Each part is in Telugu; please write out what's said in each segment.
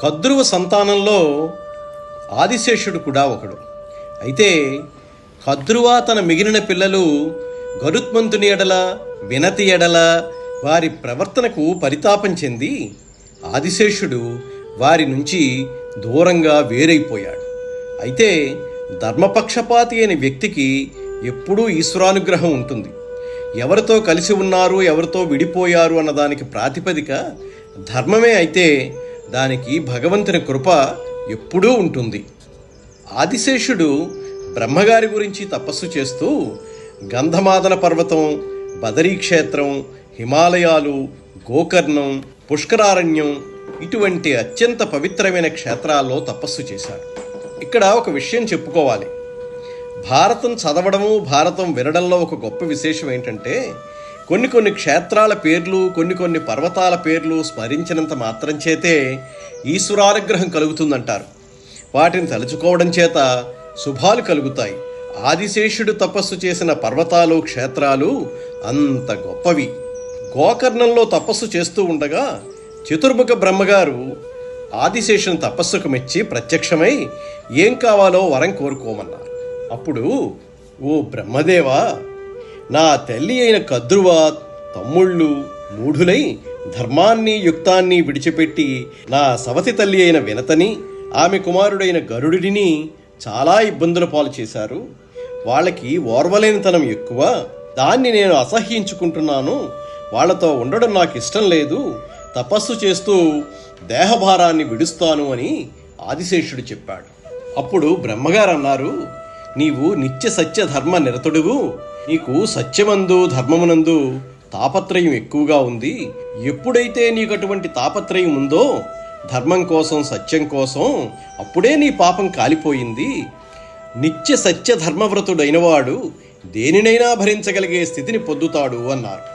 కద్రువ సంతానంలో ఆదిశేషుడు కూడా ఒకడు. అయితే కద్రువ తన మిగిలిన పిల్లలు గరుత్మంతుని ఎడల, వినతి ఎడల వారి ప్రవర్తనకు పరితాపం చెంది ఆదిశేషుడు వారి నుంచి దూరంగా వేరైపోయాడు. అయితే ధర్మపక్షపాతి అయిన వ్యక్తికి ఎప్పుడూ ఈశ్వరానుగ్రహం ఉంటుంది. ఎవరితో కలిసి ఉన్నారు, ఎవరితో విడిపోయారు అన్నదానికి ప్రాతిపదిక ధర్మమే అయితే దానికి భగవంతుని కృప ఎప్పుడూ ఉంటుంది. ఆదిశేషుడు బ్రహ్మగారి గురించి తపస్సు చేస్తూ గంధమాదన పర్వతం, బదరీక్షేత్రం, హిమాలయాలు, గోకర్ణం, పుష్కరారణ్యం ఇటువంటి అత్యంత పవిత్రమైన క్షేత్రాల్లో తపస్సు చేశాడు. ఇక్కడ ఒక విషయం చెప్పుకోవాలి. భారతం చదవడము, భారతం వినడంలో ఒక గొప్ప విశేషం ఏంటంటే కొన్ని క్షేత్రాల పేర్లు, కొన్ని పర్వతాల పేర్లు స్మరించినంత మాత్రం చేతే ఈశ్వరానుగ్రహం కలుగుతుందంటారు. వాటిని తలుచుకోవడం చేత శుభాలు కలుగుతాయి. ఆదిశేషుడు తపస్సు చేసిన పర్వతాలు, క్షేత్రాలు అంత గొప్పవి. గోకర్ణంలో తపస్సు చేస్తూ ఉండగా చతుర్ముఖ బ్రహ్మగారు ఆదిశేషుని తపస్సుకు మెచ్చి ప్రత్యక్షమై ఏం కావాలో వరం కోరుకోమన్నారు. అప్పుడు, ఓ బ్రహ్మదేవా, నా తల్లి అయిన కద్రువ తమ్ముళ్ళు మూఢులై ధర్మాన్ని, యుక్తాన్ని విడిచిపెట్టి నా సవతి తల్లి అయిన వినతని, ఆమె కుమారుడైన గరుడిని చాలా ఇబ్బందుల పాలు చేశారు. వాళ్ళకి ఓర్వలేనితనం ఎక్కువ, దాన్ని నేను అసహ్యించుకుంటున్నాను. వాళ్లతో ఉండడం నాకు ఇష్టం లేదు. తపస్సు చేస్తూ దేహభారాన్ని విడుస్తాను అని ఆదిశేషుడు చెప్పాడు. అప్పుడు బ్రహ్మగారు అన్నారు, నీవు నిత్య సత్య ధర్మ నిరతుడువు. నీకు సత్యమందు, ధర్మమునందు తాపత్రయం ఎక్కువగా ఉంది. ఎప్పుడైతే నీకు అటువంటి తాపత్రయం ఉందో, ధర్మం కోసం, సత్యం కోసం, అప్పుడే నీ పాపం కాలిపోయింది. నిత్య సత్య ధర్మవ్రతుడైనవాడు దేనినైనా భరించగలిగే స్థితిని పొందుతాడు అన్నారు.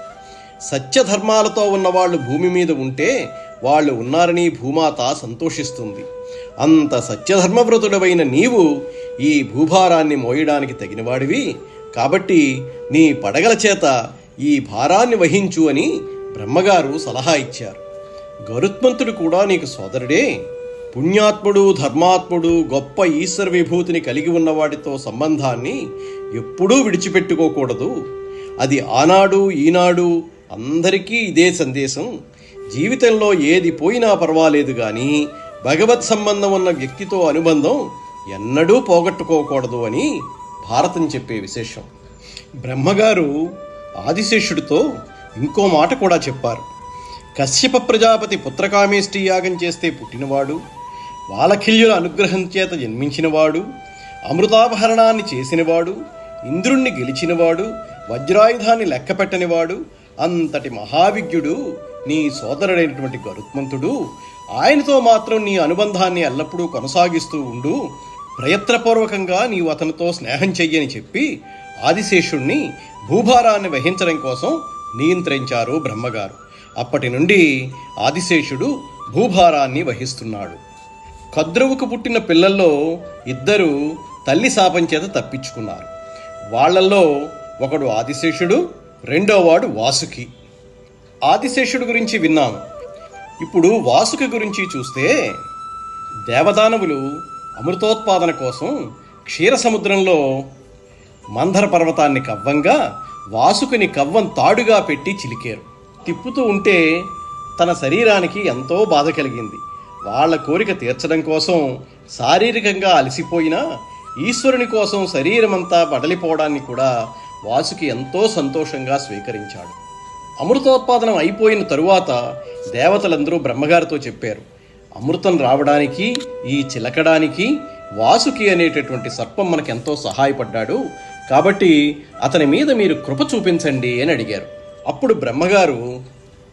సత్యధర్మాలతో ఉన్నవాళ్ళు భూమి మీద ఉంటే వాళ్ళు ఉన్నారని భూమాత సంతోషిస్తుంది. అంత సత్యధర్మవ్రతుడవైన నీవు ఈ భూభారాన్ని మోయడానికి తగినవాడివి. కాబట్టి నీ పడగల చేత ఈ భారాన్ని వహించు అని బ్రహ్మగారు సలహా ఇచ్చారు. గరుత్మంతుడు కూడా నీకు సోదరుడే. పుణ్యాత్ముడు, ధర్మాత్ముడు, గొప్ప ఈశ్వర విభూతిని కలిగి ఉన్నవాడితో సంబంధాన్ని ఎప్పుడూ విడిచిపెట్టుకోకూడదు. అది ఆనాడు, ఈనాడు అందరికీ ఇదే సందేశం. జీవితంలో ఏది పోయినా పర్వాలేదు కానీ భగవత్ సంబంధం ఉన్న వ్యక్తితో అనుబంధం ఎన్నడూ పోగొట్టుకోకూడదు అని భారతం చెప్పే విశేషం. బ్రహ్మగారు ఆదిశేషుడితో ఇంకో మాట కూడా చెప్పారు. కశ్యప ప్రజాపతి పుత్రకామేష్టి యాగం చేస్తే పుట్టినవాడు, వాలఖిల్యుల అనుగ్రహం చేత జన్మించినవాడు, అమృతాపహరణాన్ని చేసినవాడు, ఇంద్రుణ్ణి గెలిచినవాడు, వజ్రాయుధాన్ని లెక్కపెట్టనివాడు, అంతటి మహావిజ్ఞుడు నీ సోదరుడైనటువంటి గరుత్మంతుడు. ఆయనతో మాత్రం నీ అనుబంధాన్ని ఎల్లప్పుడూ కొనసాగిస్తూ ఉండు. ప్రయత్నపూర్వకంగా నీవు అతనితో స్నేహం చెయ్యని చెప్పి ఆదిశేషుణ్ణి భూభారాన్ని వహించడం కోసం నియంత్రించారు బ్రహ్మగారు. అప్పటి నుండి ఆదిశేషుడు భూభారాన్ని వహిస్తున్నాడు. కద్రువుకు పుట్టిన పిల్లల్లో ఇద్దరు తల్లి శాపం చేత తప్పించుకున్నారు. వాళ్లల్లో ఒకడు ఆదిశేషుడు, రెండోవాడు వాసుకి. ఆదిశేషుడు గురించి విన్నాము. ఇప్పుడు వాసుకి గురించి చూస్తే, దేవదానవులు అమృతోత్పాదన కోసం క్షీరసముద్రంలో మందర పర్వతాన్ని కవ్వంగా వాసుకుని కవ్వం తాడుగా పెట్టి చిలికారు. తిప్పుతూ ఉంటే తన శరీరానికి ఎంతో బాధ కలిగింది. వాళ్ళ కోరిక తీర్చడం కోసం శారీరకంగా అలసిపోయినా ఈశ్వరుని కోసం శరీరమంతా బడలిపోవడాన్ని కూడా వాసుకి ఎంతో సంతోషంగా స్వీకరించాడు. అమృతోత్పాదనం అయిపోయిన తరువాత దేవతలందరూ బ్రహ్మగారితో చెప్పారు, అమృతం రావడానికి, ఈ చిలకడానికి వాసుకి అనేటటువంటి సర్పం మనకెంతో సహాయపడ్డాడు. కాబట్టి అతని మీద మీరు కృప చూపించండి అని అడిగారు. అప్పుడు బ్రహ్మగారు,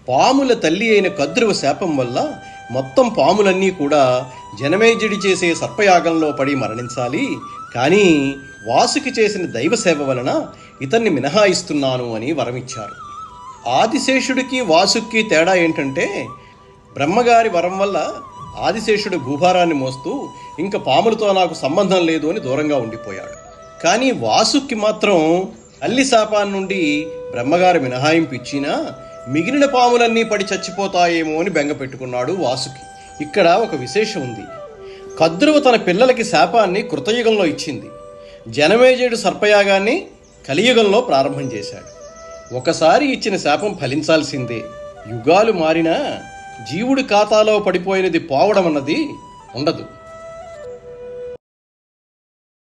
పాముల తల్లి అయిన కద్రువ శాపం వల్ల మొత్తం పాములన్నీ కూడా జనమేజడి చేసే సర్పయాగంలో పడి మరణించాలి. కానీ వాసుకి చేసిన దైవసేవ వలన ఇతన్ని మినహాయిస్తున్నాను అని వరమిచ్చారు. ఆదిశేషుడికి వాసుకి తేడా ఏంటంటే, బ్రహ్మగారి వరం వల్ల ఆదిశేషుడు భూభారాన్ని మోస్తూ ఇంకా పాములతో నాకు సంబంధం లేదు అని దూరంగా ఉండిపోయాడు. కానీ వాసుకి మాత్రం తల్లి శాపాన్ని నుండి బ్రహ్మగారి మినహాయింపు ఇచ్చినా మిగిలిన పాములన్నీ పడి చచ్చిపోతాయేమో అని బెంగ పెట్టుకున్నాడు వాసుకి. ఇక్కడ ఒక విశేషం ఉంది. కద్రువ తన పిల్లలకి శాపాన్ని కృతయుగంలో ఇచ్చింది. జనమేజయుడు సర్పయాగాన్ని కలియుగంలో ప్రారంభం చేశాడు. ఒకసారి ఇచ్చిన శాపం ఫలించాల్సిందే. యుగాలు మారినా జీవుడి ఖాతాలో పడిపోయినది పోవడం అన్నది ఉండదు.